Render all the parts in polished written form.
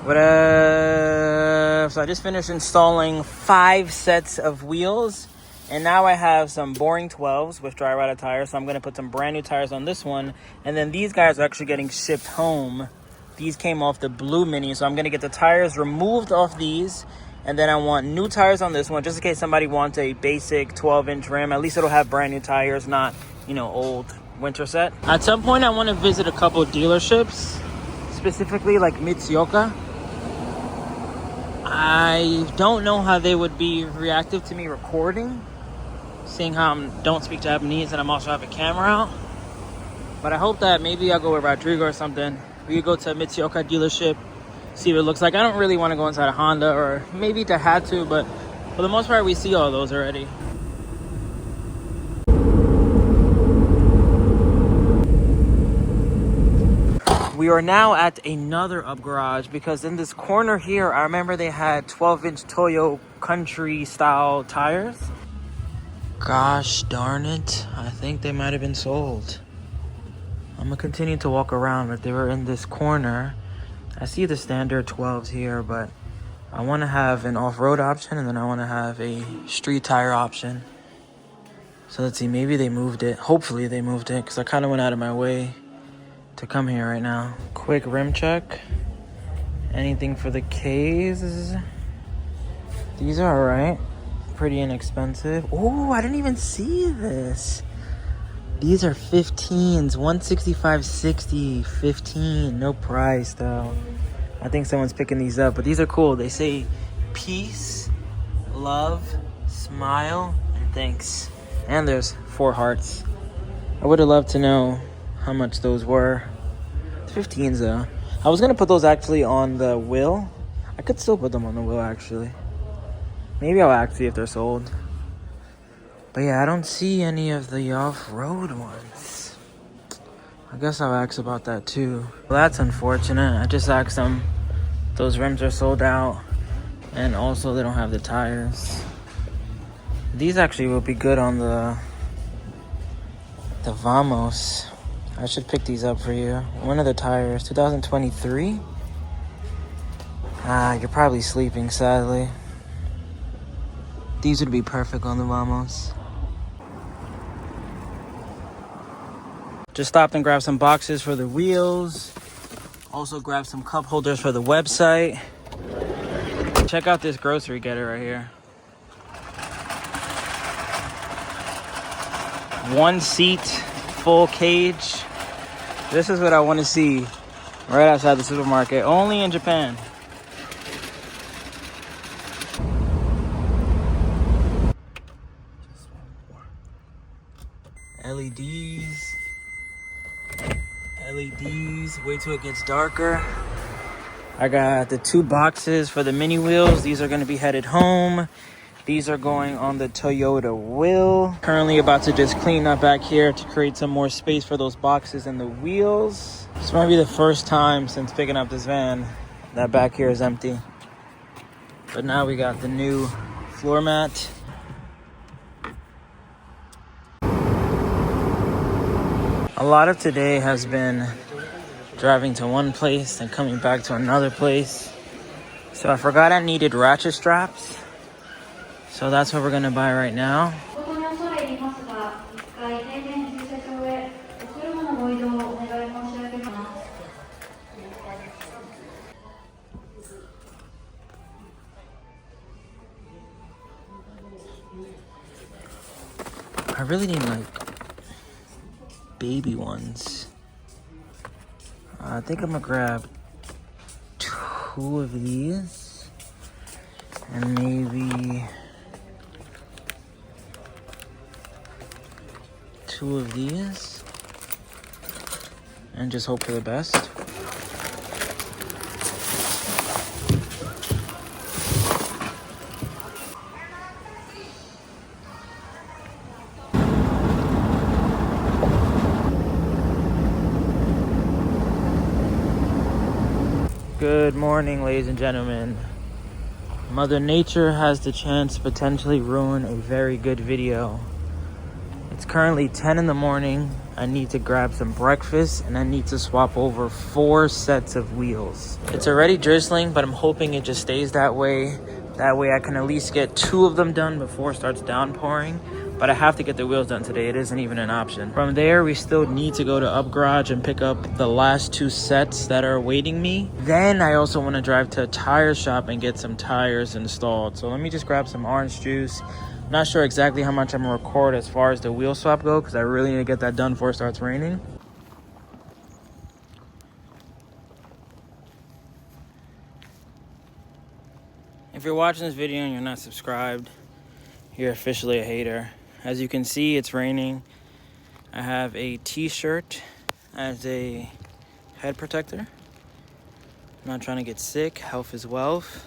So I just finished installing 5 sets of wheels, and now I have some boring 12s with dry rotted tires. So I'm going to put some brand new tires on this one, and then these guys are actually getting shipped home. These came off the blue Mini, so I'm going to get the tires removed off these, and then I want new tires on this one, just in case somebody wants a basic 12-inch rim. At least it'll have brand new tires, not, you know, old winter set. At some point, I want to visit a couple dealerships, specifically like Mitsuoka. I don't know how they would be reactive to me recording, seeing how I don't speak Japanese and I'm also have a camera out. But I hope that maybe I'll go with Rodrigo or something. We could go to a Mitsuoka dealership, see what it looks like. I don't really want to go inside a Honda, or maybe Daihatsu, but for the most part, we see all those already. We are now at another UpGarage because in this corner here, I remember they had 12-inch Toyo country style tires. Gosh darn it, I think they might have been sold. I'm gonna continue to walk around, but they were in this corner. I see the standard 12s here, but I want to have an off-road option, and then I want to have a street tire option. So let's see, maybe they moved it. Hopefully they moved it, because I kind of went out of my way to come here right now. Quick rim check. Anything for the Ks? These are alright. Pretty inexpensive. Oh, I didn't even see this. These are 15s. 165.60. 15. No price though. I think someone's picking these up, but these are cool. They say peace, love, smile, and thanks. And there's 4 hearts. I would have loved to know how much those were. 15s though. I was gonna put those actually on the wheel. I could still put them on the wheel actually. Maybe I'll ask see if they're sold. But yeah, I don't see any of the off-road ones. I guess I'll ask about that too. Well, that's unfortunate. I just asked them. Those rims are sold out, and also they don't have the tires. These actually will be good on the Vamos. I should pick these up for you. When are the tires? 2023? You're probably sleeping, sadly. These would be perfect on the Vamos. Just stopped and grabbed some boxes for the wheels. Also grabbed some cup holders for the website. Check out this grocery getter right here. 1 seat, full cage. This is what I want to see right outside the supermarket. Only in Japan. LEDs, wait till it gets darker. I got the 2 boxes for the mini wheels. These are going to be headed home. These are going on the Toyota wheel. Currently about to just clean up back here to create some more space for those boxes and the wheels. This might be the first time since picking up this van that back here is empty. But now we got the new floor mat. A lot of today has been driving to one place and coming back to another place. So I forgot I needed ratchet straps. So that's what we're gonna buy right now. I really need like baby ones. I think I'm gonna grab 2 of these and maybe 2 of these and just hope for the best. Good morning, ladies and gentlemen. Mother Nature has the chance to potentially ruin a very good video. It's currently 10 in the morning. I need to grab some breakfast and I need to swap over 4 sets of wheels. It's already drizzling, but I'm hoping it just stays that way. That way I can at least get 2 of them done before it starts downpouring. But I have to get the wheels done today. It isn't even an option. From there, we still need to go to UpGarage and pick up the last 2 sets that are awaiting me. Then I also want to drive to a tire shop and get some tires installed. So let me just grab some orange juice. Not sure exactly how much I'm gonna record as far as the wheel swap go, because I really need to get that done before it starts raining. If you're watching this video and you're not subscribed, you're officially a hater. As you can see, it's raining. I have a t-shirt as a head protector. I'm not trying to get sick, health is wealth.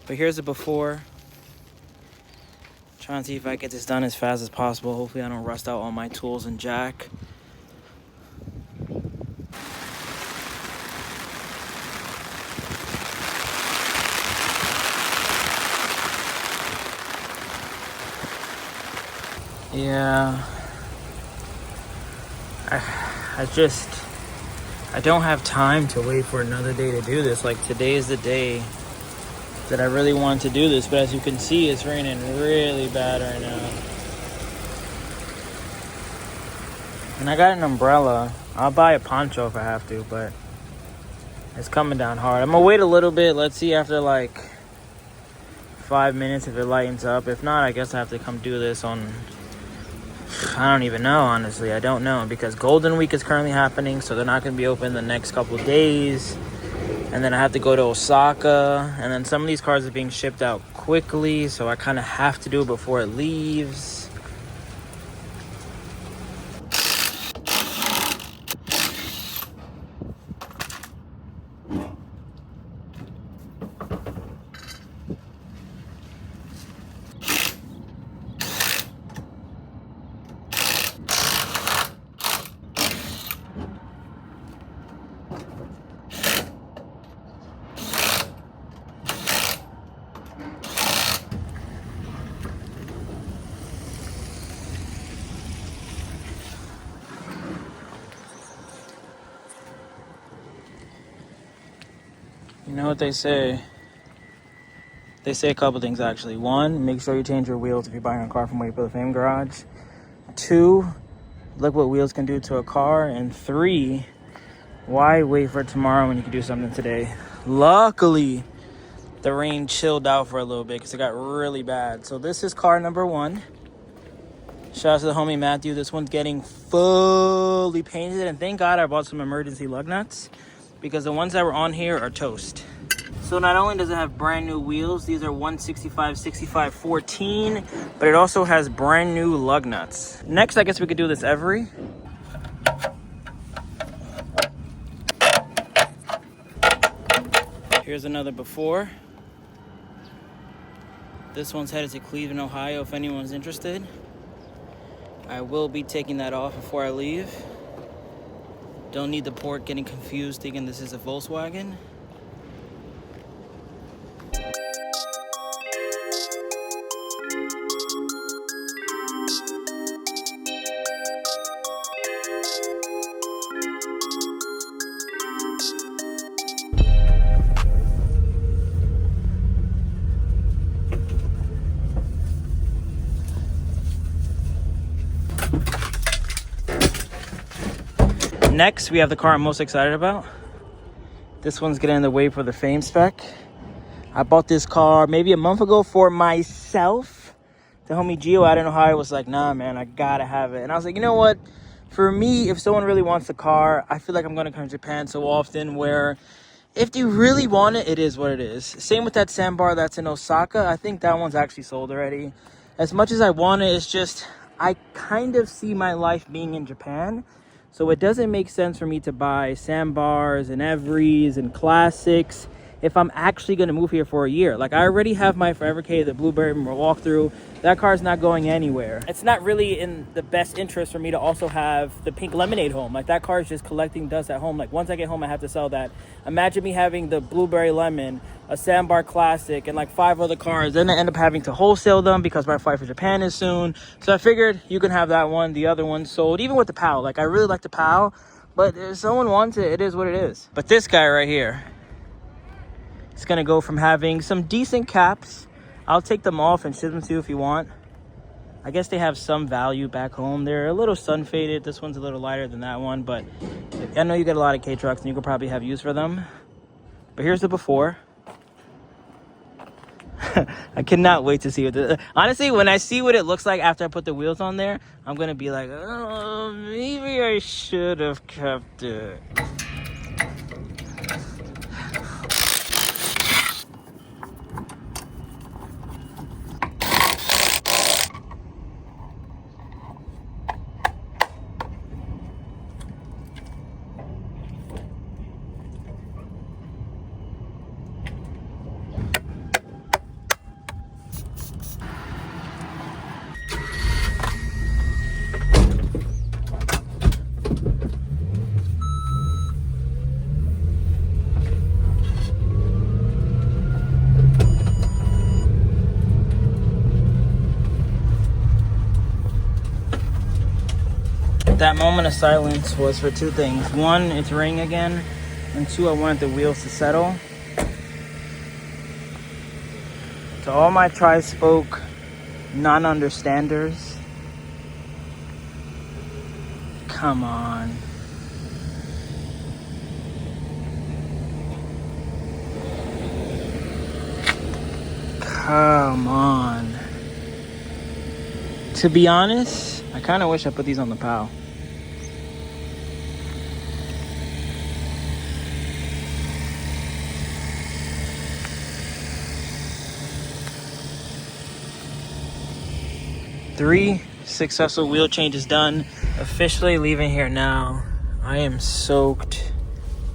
But here's the before. Trying to see if I get this done as fast as possible. Hopefully I don't rust out all my tools and jack. Yeah, I don't have time to wait for another day to do this. Like, today is the day that I really want to do this, but as you can see, it's raining really bad right now. And I got an umbrella. I'll buy a poncho if I have to, but it's coming down hard. I'm gonna wait a little bit. Let's see after like 5 minutes if it lightens up. If not, I guess I have to come do this on, I don't even know, honestly. I don't know, because Golden Week is currently happening, so they're not going to be open the next couple of days. And then I have to go to Osaka, and then some of these cars are being shipped out quickly, so I kind of have to do it before it leaves. You know what they say? They say a couple things, actually. 1, make sure you change your wheels if you're buying a car from WayBeforeTheFame Garage. 2, look what wheels can do to a car. And 3, why wait for tomorrow when you can do something today? Luckily, the rain chilled out for a little bit because it got really bad. So this is car number 1. Shout out to the homie Matthew. This one's getting fully painted, and thank God I bought some emergency lug nuts, because the ones that were on here are toast. So not only does it have brand new wheels, these are 165/65/14, but it also has brand new lug nuts. Next, I guess we could do this every. Here's another before. This one's headed to Cleveland, Ohio, if anyone's interested. I will be taking that off before I leave. Don't need the port getting confused thinking this is a Volkswagen. Next, we have the car I'm most excited about. This one's getting the WayBeforeTheFame spec. I bought this car maybe a month ago for myself. The homie Gio out in Ohio was like, nah, man, I gotta have it. And I was like, you know what? For me, if someone really wants the car, I feel like I'm gonna come to Japan so often where if you really want it, it is what it is. Same with that Sambar that's in Osaka. I think that one's actually sold already. As much as I want it, it's just, I kind of see my life being in Japan. So it doesn't make sense for me to buy SambarS and Everys and Classics if I'm actually going to move here for a year. Like, I already have my Forever K, the Blueberry walkthrough. That car's not going anywhere. It's not really in the best interest for me to also have the pink lemonade home. Like, that car is just collecting dust at home. Like, once I get home, I have to sell that. Imagine me having the Blueberry Lemon, a Sambar Classic, and like 5 other cars. Then I end up having to wholesale them because my flight for Japan is soon. So I figured you can have that one. The other one sold, even with the POW. Like, I really like the POW, but if someone wants it, it is what it is. But this guy right here, it's gonna go from having some decent caps. I'll take them off and ship them to you if you want. I guess they have some value back home. They're a little sun faded. This one's a little lighter than that one, but I know you get a lot of K trucks and you could probably have use for them. But here's the before. I cannot wait to see what honestly, when I see what it looks like after I put the wheels on there, I'm gonna be like, oh, maybe I should have kept it. That moment of silence was for 2 things. 1, it's raining again, and 2, I wanted the wheels to settle. To all my tri-spoke non-understanders, come on. Come on. To be honest, I kind of wish I put these on the POW. Three successful wheel changes done. Officially leaving here now. I am soaked.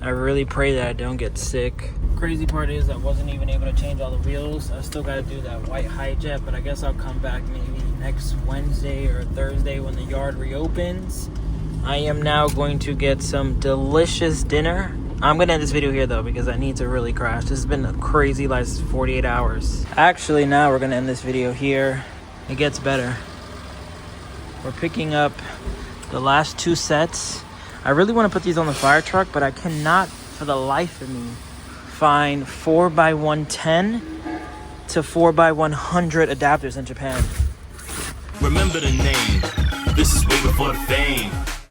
I really pray that I don't get sick. Crazy part is I wasn't even able to change all the wheels. I still got to do that white hijet, but I guess I'll come back maybe next Wednesday or Thursday when the yard reopens. I am now going to get some delicious dinner. I'm gonna end this video here though because I need to really crash. This has been a crazy last 48 hours. Actually, now we're gonna end this video here. It gets better. We're picking up the last 2 sets. I really want to put these on the fire truck, but I cannot for the life of me find 4x110 to 4x100 adapters in Japan. Remember the name. This is way before the fame.